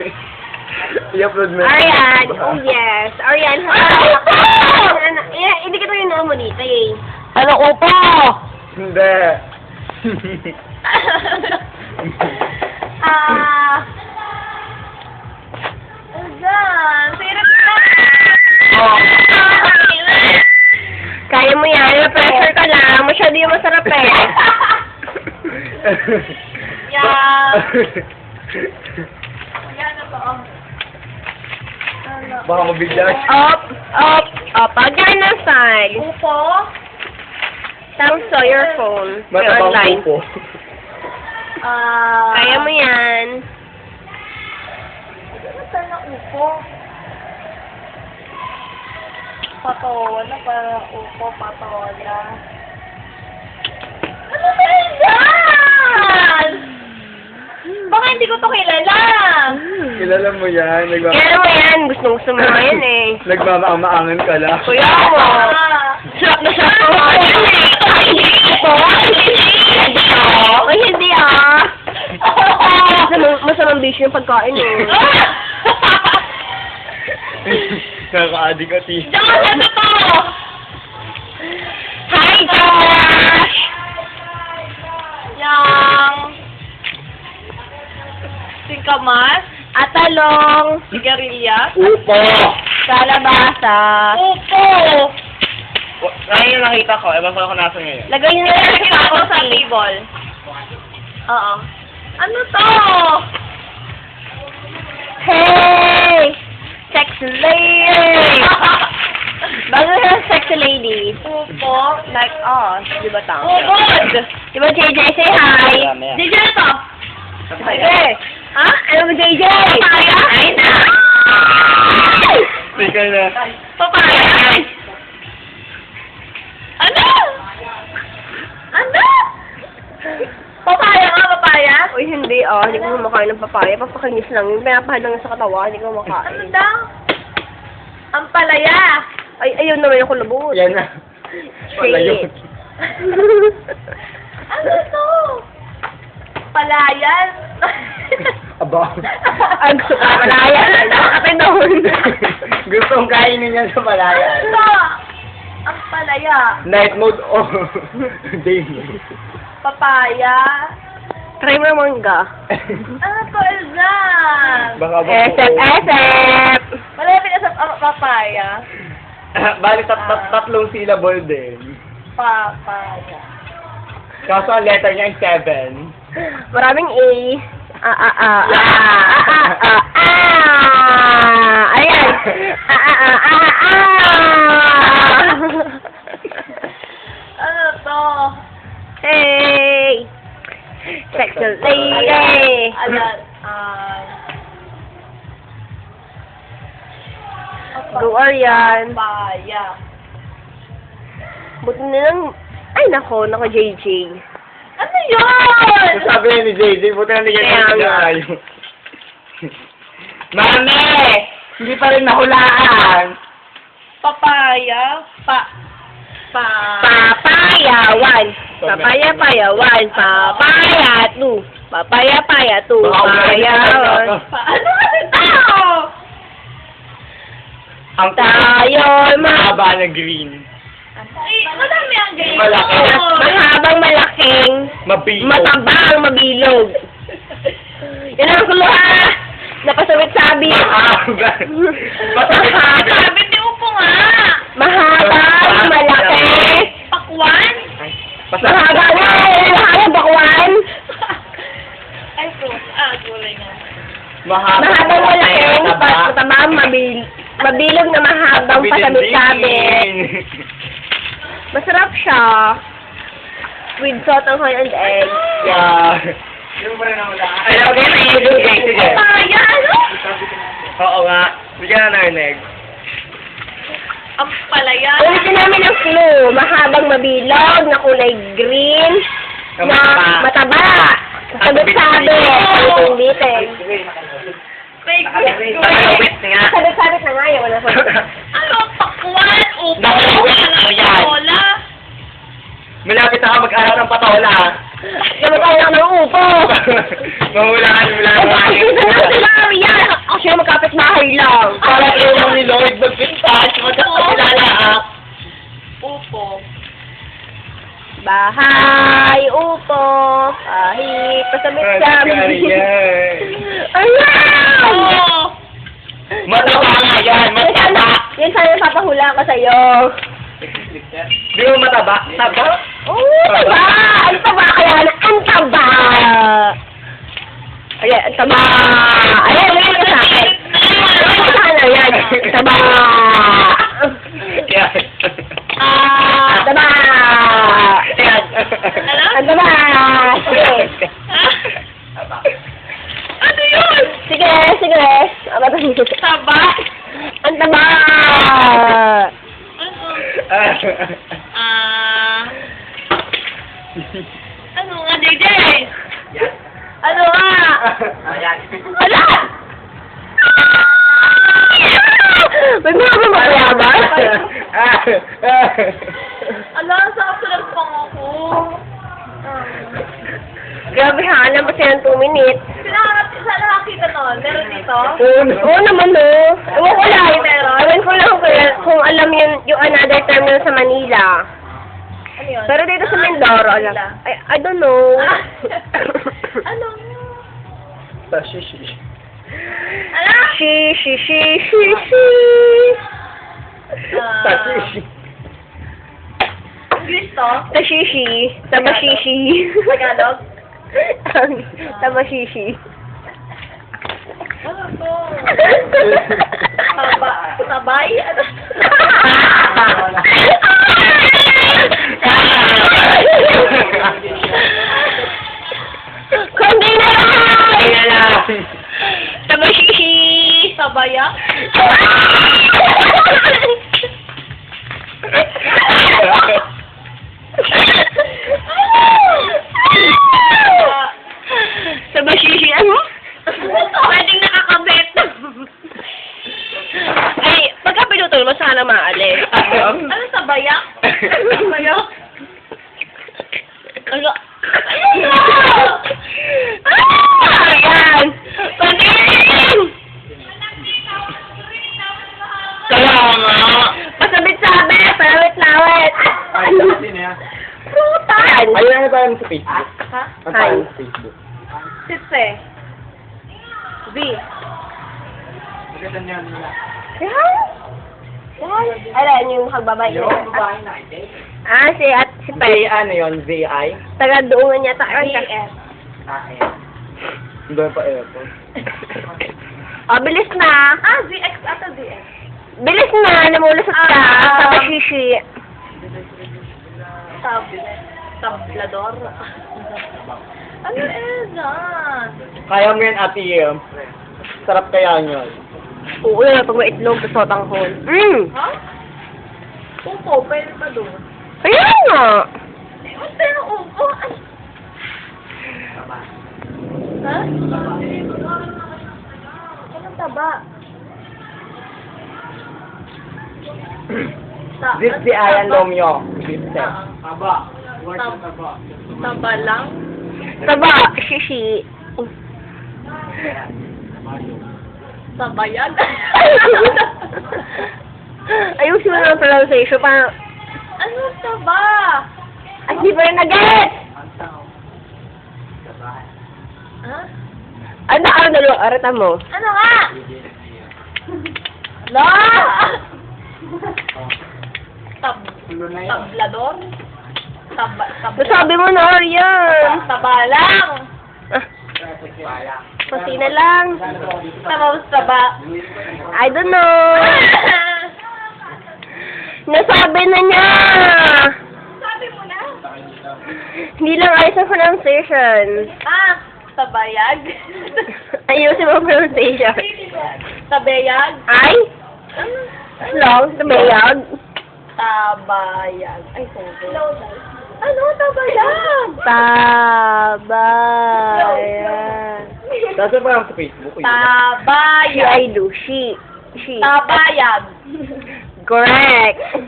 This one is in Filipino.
I-upload mo. Arian, oh yes. Arian, hindi kita yung mo dito eh. Ano upo? Hindi. Sirap na. Kaya mo yan, pressure ka lang. Masyado yung masarap eh. Yan na to. Baka mabigla siya. Up. Again na side. Upo? Thanks to your phone. You're Matabang online. po. Kaya mo yan. Ano tayo na upo? Patola, para upo, patola. Ano ba yan? Baka hindi ko to kilala. Kilala mo yan. Kaya mo yan. Gusto mo yan eh. Nagmamaangan ka lang. Kuya mo. Sarap na sarap mo yan eh. Ay, hindi ah. Masamang bisyo yung pagkain eh. Nakaka-addict ka, T. Diyan na to! Hi, Josh! Yang singkamas, Atalong. sigarilyas, Upo! Kalabasa. upo! Ngayon yung nakita ko. Ewan ko nasa ngayon. Lagay nyo na lang Lagyan ako sa table. Oo. Ano to? Hey! Sexy lady! Bago na sexy lady. Upo. Like us. Di ba tao? Ubod! Di ba JJ? Say hi! JJ na to! JJ! Ha? Ano ba JJ? Papaya? Ay na! Tika na. Papaya? Ano? Ano? Papaya nga, papaya? Uy, hindi ah. Hindi ko kumakain ng papaya. Papakinis lang. Yung pinapahal lang sa katawan. Hindi ko Ano kumakain. daw? Ang palaya! Ay, ayun naman yung kulubot. Yan na. Wala yun. Ano to? Palayan? Aba. Ay, gusto ka malaya. Nakakapin doon. Gustong kainin niya sa Ano malaya. to? Ang palaya. Night mode o day Papaya. Try mo mangga. Ano to, Elzan? Baka ba Esep! Malapit na sa papaya. Bali, tatlong syllable din. Papaya. Kaso ang letter niya ay 7. Maraming A. Ayan. Ano to? Hey! Sexy lady! Ayan. Go Arian. Papaya. Buti na lang. Ay, nako JJ. Ano yun? Sabi niya ni JJ, buti na nigyan Kaya niya nga. tayo. Mami! Hindi pa rin nahulaan. Papaya. Papaya 1. Papaya 1. Papaya 2. Papaya 2. Papaya 1. Ano kasi tao? Ang Tayo mahaba na green. Ay, madami ang ganyan. Malaki. Mahabang malaking. Mabilo. Matabang mabilog. Yan ang kuluha. Napasawit sabi. Mahaba. Sabi ni Upo nga. Mahabang malaki. Pakwan? Mahaba na. Mahaba bakwan. Ay, gulay nga. Mahabang malaking. Matabang mabilog na mahabang pasabit-sabit. Masarap siya. With salt and honey and egg. Yeah. Yung pa rin nahulaan. Ay, okay na yun. Sige. Papaya, ano? Oo nga. Bigyan na narinig. Ang palaya. Ulitin namin ang clue. Mahabang mabilog na kulay green na mataba. Sabit-sabit. Bitin. Fake Wait nga. Sabit-sabit na nga yun. Ano? Pakwan? Upo? Nakuha mo yan. Patola? Malapit ako mag-aral ng patola. Namatay lang ng upo. Mahulaan mo lang ang aking. Isa lang si Maria. Ako siya magkapit bahay lang. Parang ilong ni Lloyd magpintas. Magkakilala ah. Upo. Bahay, upo, kahit pasamit sa amin. Ayan! Oh! Mataba nga yan, mataba. Yan sana papahula ko sa'yo. Di mo mataba? Taba? Oo, taba! Ang taba kaya na, ang taba! Ayan, ang taba! Ayan, ayan ka sa akin. Ayan ka sana, yan. Taba! Yan. Taba! Yan. Ang taba! Sige. Ano yun? Sige, sige. Taba? Ang taba! Ano? Ah. Ano nga, JJ? Yan. Ano nga? Ayan. Wala! May mga mamayabang? Ala, sarap sa nagpangako. Grabe ha, alam pa siya ng 2 minutes. Saan nakakita nun? Meron dito? Oo naman no. Ewan ko lang. Ewan ko lang kung alam yun yung another terminal sa Manila. Ano yun? Pero dito sa Mindoro, alam. I don't know. Ano? Tashishi. Ala? Shi. Tashishi. English to? Tashishi. Tabashishi. Tagalog? Tabashishi. Ano to? Sabay? Ano? Kundi na lang! Ayan lang. Tabashishi. Sabaya? Tabashishi, ano? Pwedeng nakakabit. Ay, pagka pinutol mo, sana maalis. Ano sabaya? Sabaya? Ano? Ayan! Panin! Kaya nga. Pasabit-sabi! Palawit-lawit! Ano? Prutan! Ayun na tayo sa Facebook. Ha? Ano tayo sa Facebook? Sitse. V. Maganda niya nila. Yan! Yan! Alam yung magbabae niya. na ite. Si Pai. Ano yun? VI? Taga-doongan niya tayo. VS. Doon pa airport. Bilis na! VX ata VX. Bilis na! Namulusot ka! Tabashishi. Tablador. Ano yan? Kaya mo yan, ate. Sarap kaya nyo. Oo, pag may itlog, gusto tanghol. Ha? Upo, pwede pa doon. Ayan nga! Pero upo. Ha? Anong taba? This the Ayan Romeo. This Taba. Taba lang? Taba! Shishi. Sabayan? Ayusin mo na ang pronunciation. Parang, Ano taba? ay, di pa rin nag-get! Ha? Ano, arata mo? Ano nga? La! Tablador? Nasabi mo na, Arian! Taba lang! Kasi na lang. Taba. I don't know. Nasabi na niya! Sabi mo na? Hindi lang ayos ang pronunciation. Tabayag? Ayusin mo ang pronunciation. Tabayag? Ay? Long, tabayag. Tabayag. Ay, sorry. Ano? Tabayag? Tabayag. Kasi parang sa Facebook. She, Tabayag. I do. She. Tabayag. Correct.